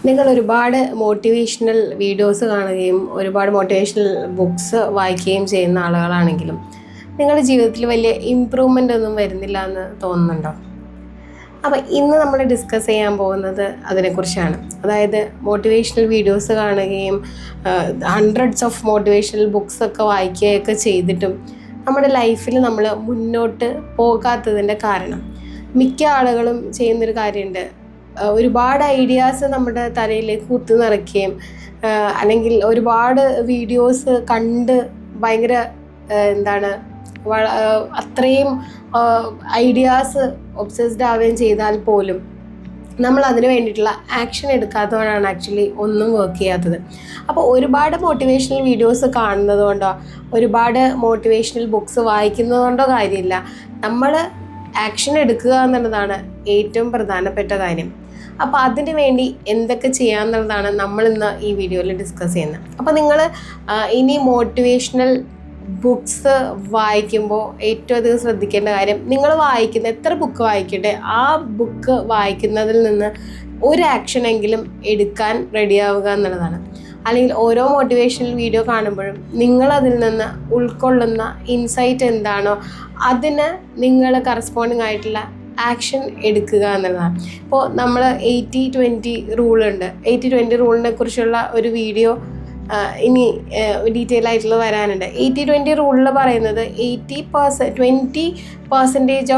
നിങ്ങൾ ഒരുപാട് motivational videos കാണുകയും ഒരുപാട് മോട്ടിവേഷണൽ ബുക്സ് വായിക്കുകയും ചെയ്യുന്ന ആളുകളാണെങ്കിലും നിങ്ങളുടെ ജീവിതത്തിൽ വലിയ ഇമ്പ്രൂവ്മെൻ്റ് ഒന്നും വരുന്നില്ല എന്ന് തോന്നുന്നുണ്ടോ? അപ്പോൾ ഇന്ന് നമ്മൾ ഡിസ്കസ് ചെയ്യാൻ പോകുന്നത് അതിനെക്കുറിച്ചാണ്. അതായത് മോട്ടിവേഷണൽ വീഡിയോസ് കാണുകയും ഹൺഡ്രഡ്സ് ഓഫ് മോട്ടിവേഷണൽ ബുക്സ് ഒക്കെ വായിക്കുകയൊക്കെ ചെയ്തിട്ടും നമ്മുടെ ലൈഫിൽ നമ്മൾ മുന്നോട്ട് പോകാത്തതിൻ്റെ കാരണം മിക്ക ആളുകളും ചെയ്യുന്നൊരു കാര്യമുണ്ട്. ഒരുപാട് ഐഡിയാസ് നമ്മുടെ തലയിലേക്ക് കുത്തി നിറയ്ക്കുകയും അല്ലെങ്കിൽ ഒരുപാട് വീഡിയോസ് കണ്ട് ഭയങ്കര എന്താണ് അത്രയും ഐഡിയാസ് ഒബ്സസ്ഡ് ആവുകയും ചെയ്താൽ പോലും നമ്മൾ അതിന് വേണ്ടിയിട്ടുള്ള ആക്ഷൻ എടുക്കാത്തതുകൊണ്ടാണ് ആക്ച്വലി ഒന്നും വർക്ക് ചെയ്യാത്തത്. അപ്പോൾ ഒരുപാട് മോട്ടിവേഷണൽ വീഡിയോസ് കാണുന്നത് കൊണ്ടോ ഒരുപാട് മോട്ടിവേഷണൽ ബുക്സ് വായിക്കുന്നത് കൊണ്ടോ കാര്യമില്ല. നമ്മൾ ആക്ഷൻ എടുക്കുക എന്നുള്ളതാണ് ഏറ്റവും പ്രധാനപ്പെട്ട കാര്യം. അപ്പോൾ അതിന് വേണ്ടി എന്തൊക്കെ ചെയ്യാമെന്നുള്ളതാണ് നമ്മളിന്ന് ഈ വീഡിയോയിൽ ഡിസ്കസ് ചെയ്യുന്നത്. അപ്പോൾ നിങ്ങൾ ഇനി മോട്ടിവേഷണൽ ബുക്സ് വായിക്കുമ്പോൾ ഏറ്റവും അധികം ശ്രദ്ധിക്കേണ്ട കാര്യം, നിങ്ങൾ വായിക്കുന്ന എത്ര ബുക്ക് വായിക്കട്ടെ, ആ ബുക്ക് വായിക്കുന്നതിൽ നിന്ന് ഒരു ആക്ഷനെങ്കിലും എടുക്കാൻ റെഡിയാവുക എന്നുള്ളതാണ്. അല്ലെങ്കിൽ ഓരോ മോട്ടിവേഷണൽ വീഡിയോ കാണുമ്പോഴും നിങ്ങളതിൽ നിന്ന് ഉൾക്കൊള്ളുന്ന ഇൻസൈറ്റ് എന്താണോ അതിന് നിങ്ങൾ കറസ്പോണ്ടിങ് ആയിട്ടുള്ള ആക്ഷൻ എടുക്കുക എന്നുള്ളതാണ്. ഇപ്പോൾ നമ്മൾ 80-20 റൂളുണ്ട്. 80-20 റൂളിനെ കുറിച്ചുള്ള ഒരു വീഡിയോ ഇനി ഡീറ്റെയിൽ ആയിട്ടുള്ളത് വരാനുണ്ട്. 80-20 റൂളിൽ പറയുന്നത് 20%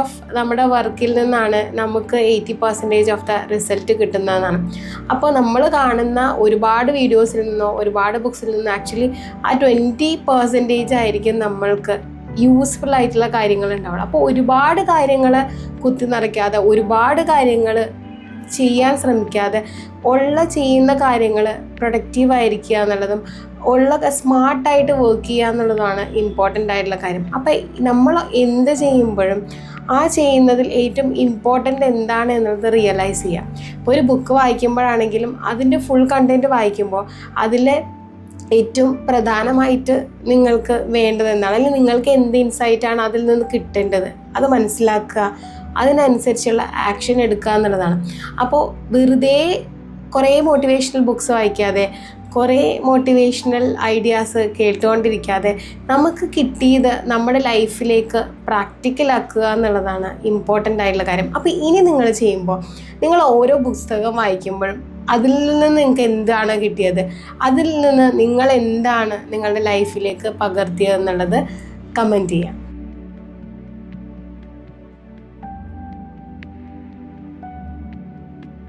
ഓഫ് നമ്മുടെ വർക്കിൽ നിന്നാണ് നമുക്ക് 80% ഓഫ് ദ റിസൾട്ട് കിട്ടുന്നതെന്നാണ്. അപ്പോൾ നമ്മൾ കാണുന്ന ഒരുപാട് വീഡിയോസിൽ നിന്നോ ഒരുപാട് ബുക്സിൽ നിന്നോ ആക്ച്വലി ആ 20% ആയിരിക്കും നമ്മൾക്ക് യൂസ്ഫുൾ ആയിട്ടുള്ള കാര്യങ്ങൾ ഉണ്ടാവുള്ളൂ. അപ്പോൾ ഒരുപാട് കാര്യങ്ങൾ കുത്തി നിറയ്ക്കാതെ, ഒരുപാട് കാര്യങ്ങൾ ചെയ്യാൻ ശ്രമിക്കാതെ ചെയ്യുന്ന കാര്യങ്ങൾ പ്രൊഡക്റ്റീവായിരിക്കുക എന്നുള്ളതും സ്മാർട്ടായിട്ട് വർക്ക് ചെയ്യുക എന്നുള്ളതാണ് ഇമ്പോർട്ടൻ്റ് ആയിട്ടുള്ള കാര്യം. അപ്പോൾ നമ്മൾ എന്ത് ചെയ്യുമ്പോഴും ആ ചെയ്യുന്നതിൽ ഏറ്റവും ഇമ്പോർട്ടൻ്റ് എന്താണ് എന്നുള്ളത് റിയലൈസ് ചെയ്യുക. ഇപ്പോൾ ഒരു ബുക്ക് വായിക്കുമ്പോഴാണെങ്കിലും അതിൻ്റെ ഫുൾ കണ്ടൻറ്റ് വായിക്കുമ്പോൾ അതിൽ ഏറ്റവും പ്രധാനമായിട്ട് നിങ്ങൾക്ക് വേണ്ടത് എന്താണ്, അല്ലെങ്കിൽ നിങ്ങൾക്ക് എന്ത് ഇൻസൈറ്റാണ് അതിൽ നിന്ന് കിട്ടേണ്ടത് അത് മനസ്സിലാക്കുക, അതിനനുസരിച്ചുള്ള ആക്ഷൻ എടുക്കുക എന്നുള്ളതാണ്. അപ്പോൾ വെറുതെ കുറേ മോട്ടിവേഷണൽ ബുക്സ് വായിക്കാതെ, കുറേ മോട്ടിവേഷണൽ ഐഡിയാസ് കേട്ടുകൊണ്ടിരിക്കാതെ നമുക്ക് കിട്ടിയത് നമ്മുടെ ലൈഫിലേക്ക് പ്രാക്ടിക്കലാക്കുക എന്നുള്ളതാണ് ഇമ്പോർട്ടൻ്റ് ആയിട്ടുള്ള കാര്യം. അപ്പോൾ ഇനി നിങ്ങൾ ചെയ്യുമ്പോൾ നിങ്ങൾ ഓരോ പുസ്തകം വായിക്കുമ്പോഴും അതിൽ നിന്ന് നിങ്ങൾക്ക് എന്താണ് കിട്ടിയത്, അതിൽ നിന്ന് നിങ്ങൾ എന്താണ് നിങ്ങളുടെ ലൈഫിലേക്ക് പകർത്തിയത് എന്നുള്ളത് കമൻറ്റ് ചെയ്യാം.